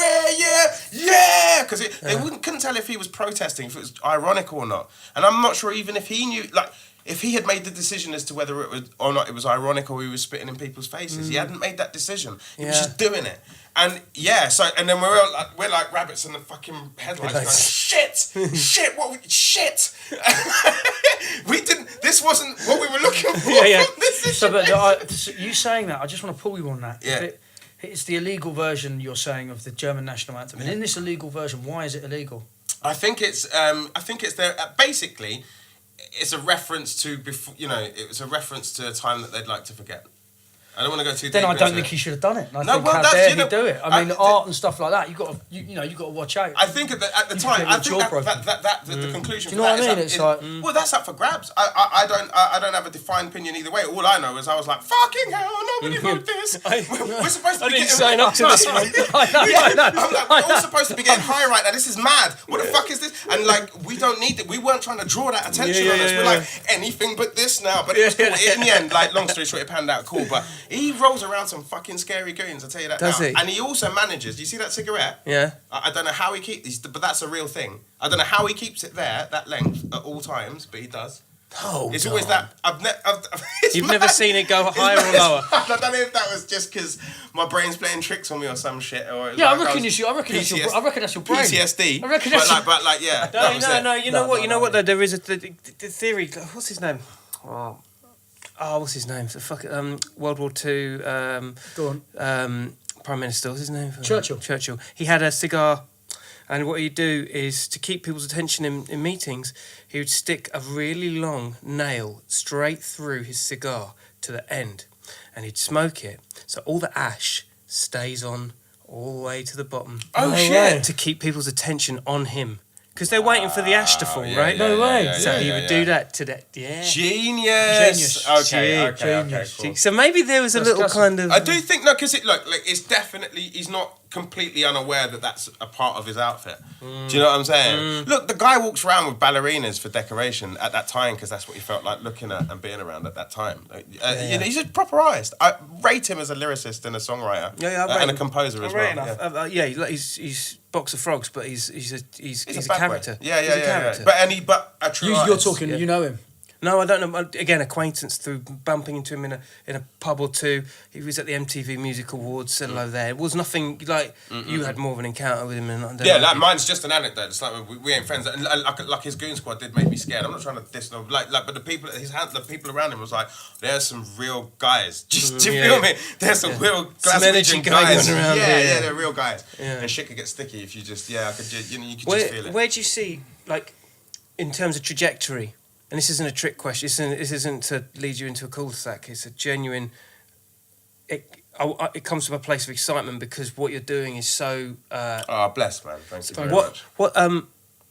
yeah," because they couldn't tell if he was protesting, if it was ironic or not, and I'm not sure even if he knew, like, if he had made the decision as to whether it was or not, it was ironic or he was spitting in people's faces. He hadn't made that decision. He was just doing it. And and then we're like rabbits in the fucking headlights going, shit, shit. We didn't, this wasn't what we were looking for. So you saying that, I just want to pull you on that. Yeah. It's the illegal version you're saying of the German national anthem. And in this illegal version, why is it illegal? I think it's there. Basically, it's a reference to before. You know, it's a reference to a time that they'd like to forget. I don't want to go too deep. Then I don't into think it. he should have done it. And I No, think well, how that's, dare you know, he do it? I mean, I- art and stuff like that. You got to watch out. I think at the time, I think the conclusion. Do you know what I mean? It's like well, that's up for grabs. I don't have a defined opinion either way. All I know is I was like, fucking hell, nobody wrote this. We're supposed to be getting sign up to this one. I know. I'm like, we're all supposed to be getting high right now. This is mad. What the fuck is this? And like, we don't need it. We weren't trying to draw that attention on us. We're like, anything but this now. But it was cool. In the end, like, long story short, it panned out cool. But he rolls around some fucking scary goons, I'll tell you that Does now. he? And he also manages, do you see that cigarette? Yeah. I don't know how he keeps, but that's a real thing. I don't know how he keeps it there, that length, at all times, but he does. Oh, It's always that. It's You've mad. never seen it go higher or lower. I don't know if that was just because my brain's playing tricks on me or some shit. Or it was Yeah, like I reckon that's your brain. PTSD. I reckon that's but like, yeah. that was it. No. You know what? Though there is the theory. What's his name? What's his name? The fuck. World War II. Go on. Prime Minister. What's his name? Churchill. He had a cigar, and what he'd do is to keep people's attention in meetings. He would stick a really long nail straight through his cigar to the end, and he'd smoke it. So all the ash stays on all the way to the bottom. Oh, No shit. way. To keep people's attention on him. Because they're waiting for the ash to fall, yeah, right? yeah, No way. So he would do that to that. Yeah. Genius. Okay, Genius. cool. So maybe there was a little that's- kind of. I do think no, because like it's definitely he's not completely unaware that that's a part of his outfit. Do you know what I'm saying? Look, the guy walks around with ballerinas for decoration at that time because that's what he felt like looking at and being around at that time. You know, he's a proper artist. I rate him as a lyricist and a songwriter, and a composer as well. He's box of frogs, but he's a bad character. boy. Yeah. He's a character. But a true You're artist. talking. You know him. No, I don't know. Again, acquaintance through bumping into him in a pub or two. He was at the MTV Music Awards, said hello there. It was nothing like you had more of an encounter with him. Mine's just an anecdote. It's like we ain't friends. And like his goon squad did make me scared. I'm not trying to diss them. But the people, the people around him was like, there's some real guys. Do you feel me? There's some real Glaswegian guys. Around yeah, they're real guys. Yeah. And shit could get sticky if you just you could just feel it. Where do you see, like, in terms of trajectory? And this isn't a trick question. This isn't to lead you into a cul-de-sac. It's a genuine. It comes from a place of excitement because what you're doing is so. Bless, man. Thank you very much.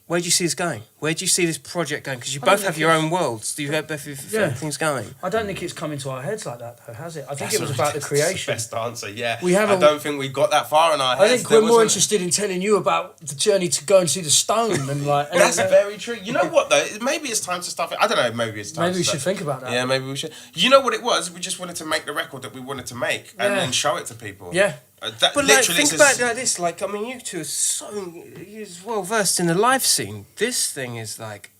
Where do you see this going? Where do you see this project going? Because you both have your own worlds. Do you have both of your things going? I don't think it's come into our heads like that, though, has it? I think it was about the creation. Best answer, yeah. I don't think we got that far in our heads. I think we're more interested in telling you about the journey to go and see the stone and like. That's very true. You know what though? Maybe it's time to stuff it. I don't know. Maybe it's time. Maybe we should think about that. Yeah, maybe we should. You know what it was? We just wanted to make the record that we wanted to make and then show it to people. Yeah. But like, think about it like this. Like, I mean, you two are you're well versed in the live scene. This thing is like,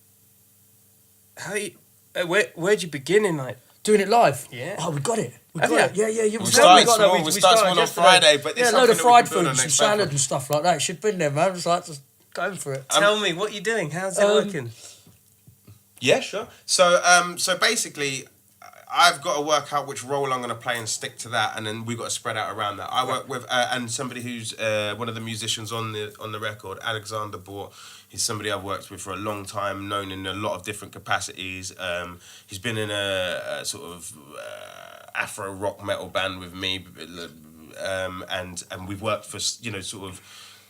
where'd you begin in like doing it live? Yeah. Oh, we got it. We Have got you? it. Yeah. We started small. We started small on yesterday. Friday, but it's a load of something that we fried can build on food, some next salad time. and stuff like that. It should been there, man. It's like just going for it. tell me what you're doing. How's it working? Yeah, sure. So basically, I've got to work out which role I'm going to play and stick to that, and then we've got to spread out around that. I work with and somebody who's one of the musicians on the record, Alexander Bort. He's somebody I've worked with for a long time, known in a lot of different capacities. He's been in a sort of Afro rock metal band with me, and we've worked for sort of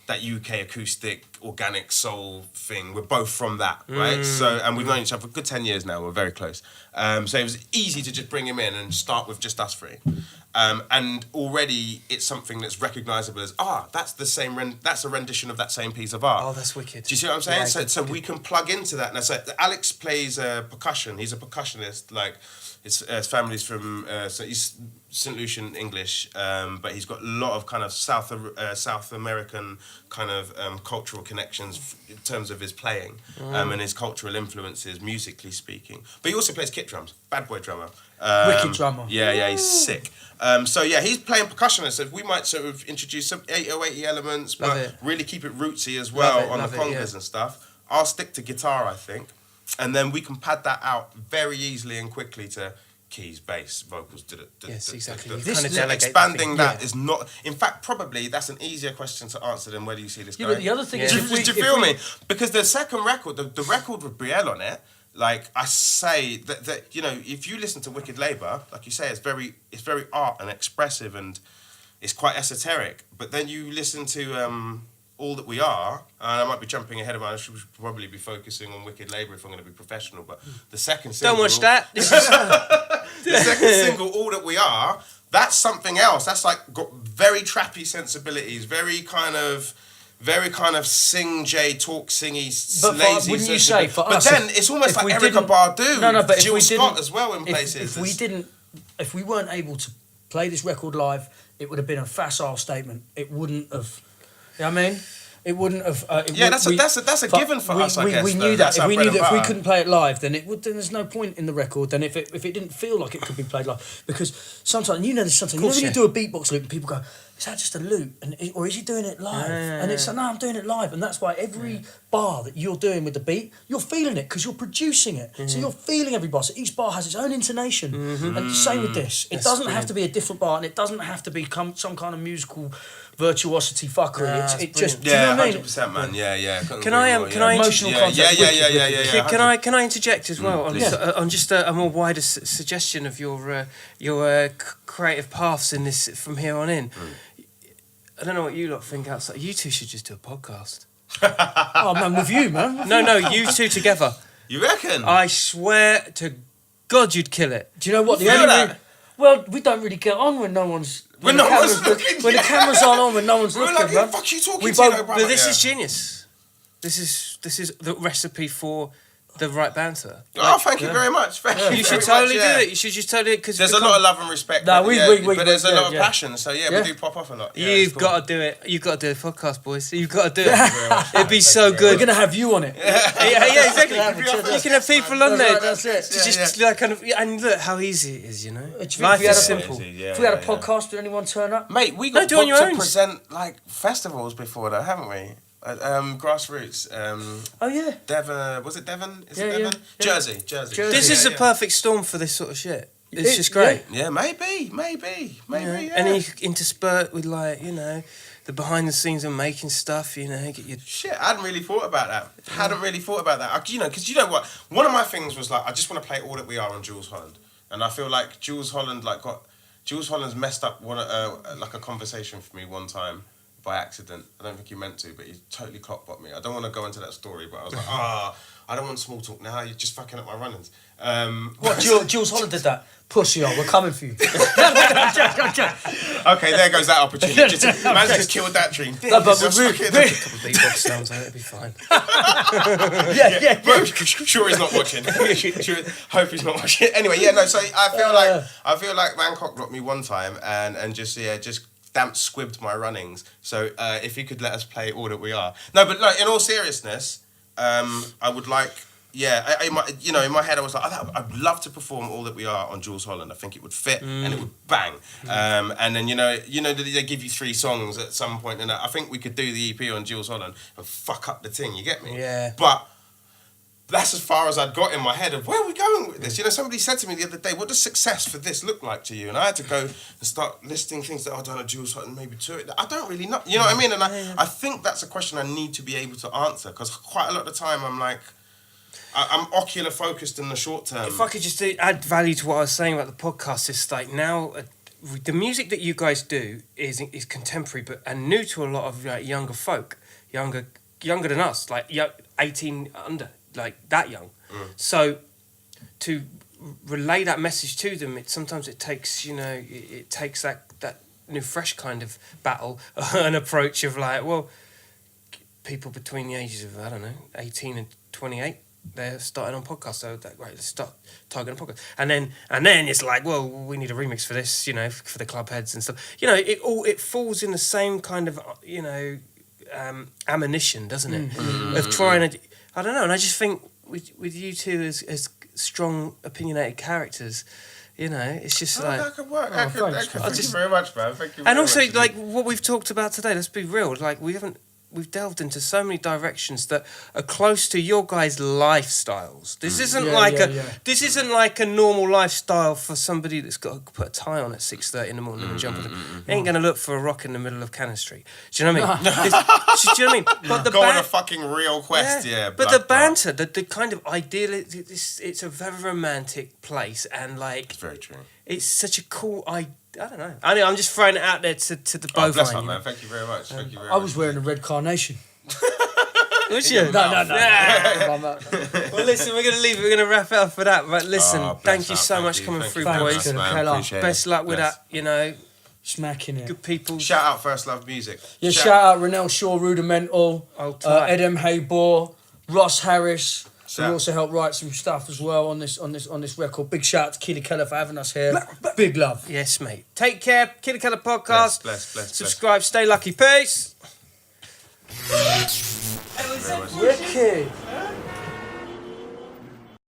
that UK acoustic organic soul thing. We're both from that, right? So, and we've known each other for a good 10 years now. We're very close. So it was easy to just bring him in and start with just us three. And already it's something that's recognisable as that's the same. That's a rendition of that same piece of art. Oh, that's wicked. Do you see what I'm saying? Yeah, So we can plug into that. And so Alex plays percussion. He's a percussionist. Like his family's from so he's St. Lucian English, but he's got a lot of kind of South American kind of cultural connections in terms of his playing and his cultural influences, musically speaking. But he also plays kit drums, bad boy drummer. Wicked drummer. Yeah, he's sick. So yeah, he's playing percussion, so we might sort of introduce some 808 elements, but really keep it rootsy as well on the congas and stuff. I'll stick to guitar, I think, and then we can pad that out very easily and quickly to keys, bass, vocals. Yes, exactly. You This kind of is delegate the Expanding thing. that Yeah. is not. In fact, probably that's an easier question to answer than where do you see this Yeah, going. but the other thing Yeah. is, Do if we, you if feel we- me? Because the second record, the record with Brielle on it, like I say that you know, if you listen to Wicked Labovr, like you say, it's very art and expressive and it's quite esoteric. But then you listen to All That We Are, and I might be jumping ahead of I should probably be focusing on Wicked Labovr if I'm going to be professional. But the second single, Don't watch that. This is the second single, All That We Are, that's something else. That's like got very trappy sensibilities, very kind of sing J talk singy But lazy. wouldn't you say for but us? then it's almost if like we Erykah didn't- Badu, No, but if Jill we Scott didn't- as well in places. If we weren't able to play this record live, it would have been a facile statement. It wouldn't have. You know what I mean? It wouldn't have. That's a given for us. I guess we though. knew that. That's If our we bread knew and that if we butter. couldn't play it live, then there's no point in the record. Then if it didn't feel like it could be played live, because sometimes you know this. Sometimes you know when you do a beatbox loop and people go, "Is that just a loop?" Or is he doing it live? And it's like, no, I'm doing it live, and that's why every bar that you're doing with the beat, you're feeling it because you're producing it. So you're feeling every bar. So each bar has its own intonation, and same with this. It doesn't have to be a different bar, and it doesn't have to become some kind of musical virtuosity fuckery. It just do you know what I mean? 100%, man. Yeah. Can I Emotional content. Yeah. Can I interject as well on just a more wider suggestion of your creative paths in this from here on in? I don't know what you lot think outside. You two should just do a podcast. Oh man, with you, man. No, you two together. You reckon? I swear to God, you'd kill it. Do you know what? You feel that? Well, we don't really get on when no one's. When the no one's camera's- looking, When the camera's on, when no one's We're looking, like, man. the fuck you talking We to, both- you know, brother? But this Yeah. is genius. This is the recipe for the right banter. Oh, thank you very much. Thank You should totally do it. You should just totally do it because There's a lot of love and respect. No, but we- but there's a yeah, lot of yeah. passion. So yeah, Yeah. we do pop off a lot. Yeah, You've it's cool. got to do it. You've got to do a podcast, boys. You've got to do it. very much. It'd be Thank so you very good. We're gonna have you on it. Yeah, exactly. You can have people on there. That's it. To just like kind of and look how easy it is, you know. Do you think Life if we had is a- simple. If we had a podcast, would anyone turn up? Mate, we No, got do it on booked your to own. present like festivals before that, haven't we? Grassroots. Oh yeah. Devon, was it Devon? Is Yeah, it Devon? yeah. Jersey. This is Yeah, the yeah. perfect storm for this sort of shit. It's just great. Yeah, maybe. Yeah. And then you intersperse with like, you know, the behind the scenes and making stuff, you know, get your Shit, I hadn't really thought about that. Because you know what? One of my things was like, I just want to play All That We Are on Jules Holland, and I feel like Jules Holland's messed up like a conversation for me one time by accident. I don't think he meant to, but he totally clockbot me. I don't want to go into that story, but I was like, I don't want small talk now. You're just fucking up my run-ins. What? Jules Holland did that. Pussy, we're coming for you. Okay, there goes that opportunity. Man's just killed that dream. No, but Just we're- fucking- beatbox sounds like it'd be fine. yeah. Bro, sure he's not watching. Hope he's not watching. Anyway, yeah, no. So I feel like Bangkok blocked me one time and just damp squibbed my runnings. So if he could let us play All That We Are. No, but like in all seriousness, I would like. Yeah, in my head I was like, I'd love to perform All That We Are on Jules Holland. I think it would fit and it would bang. And then they give you 3 songs at some point, and I think we could do the EP on Jules Holland and fuck up the thing. You get me? Yeah. But that's as far as I'd got in my head of where are we going with this. You know, somebody said to me the other day, "What does success for this look like to you?" And I had to go and start listing things that I've done at Jules Holland, maybe 2. I don't really know. You know what I mean? And I think that's a question I need to be able to answer because quite a lot of the time I'm like. I'm ocular focused in the short term. If I could just add value to what I was saying about the podcast, it's like now the music that you guys do is contemporary and new to a lot of like younger folk, younger than us, like 18 under, like that young. So to relay that message to them, sometimes it takes it takes that new fresh kind of battle an approach of like, well, people between the ages of 18 and 28. They're starting on podcasts, so let's start targeting podcasts. And then it's like, well, we need a remix for this, for the club heads and stuff. It falls in the same kind of, ammunition, doesn't it? Of trying to, I don't know. And I just think with you two as strong, opinionated characters, it's just like. That could work. thanks, Thank you very much, man. Thank you. And also, like what we've talked about today. Let's be real. Like we we've delved into so many directions that are close to your guys' lifestyles. This isn't this isn't like a normal lifestyle for somebody that's got to put a tie on at 6:30 in the morning and jump on. They ain't gonna look for a rock in the middle of Cannon Street. Do you know what I mean? Do you know what I mean? But the Go on a fucking real quest, But the banter, the kind of ideal, it's a very romantic place, and like It's very true. it's such a cool I don't know. I'm just throwing it out there to the both Bless of up, you. man. Thank you very much. Thank you very I much. was wearing a red carnation. Was you? No. Well, listen, we're gonna wrap it up for that. But listen, Oh, bless thank you up, so thank much you, coming thank through, you very boys. much, man. KELA. Appreciate it. Best luck with Bless. that. You know, Smacking it. good people. Shout out First Love Music. Yeah, shout out Renell Shaw, Rudimental, Old tight. Edem Haybor, Ross Harris. Who Shout- also helped write some stuff as well on this record. Big shout out to KILLA for having us here. Big love. Yes, mate. Take care. KILLA podcast. Bless. Subscribe. Stay lucky. Peace. Very much. Wicked.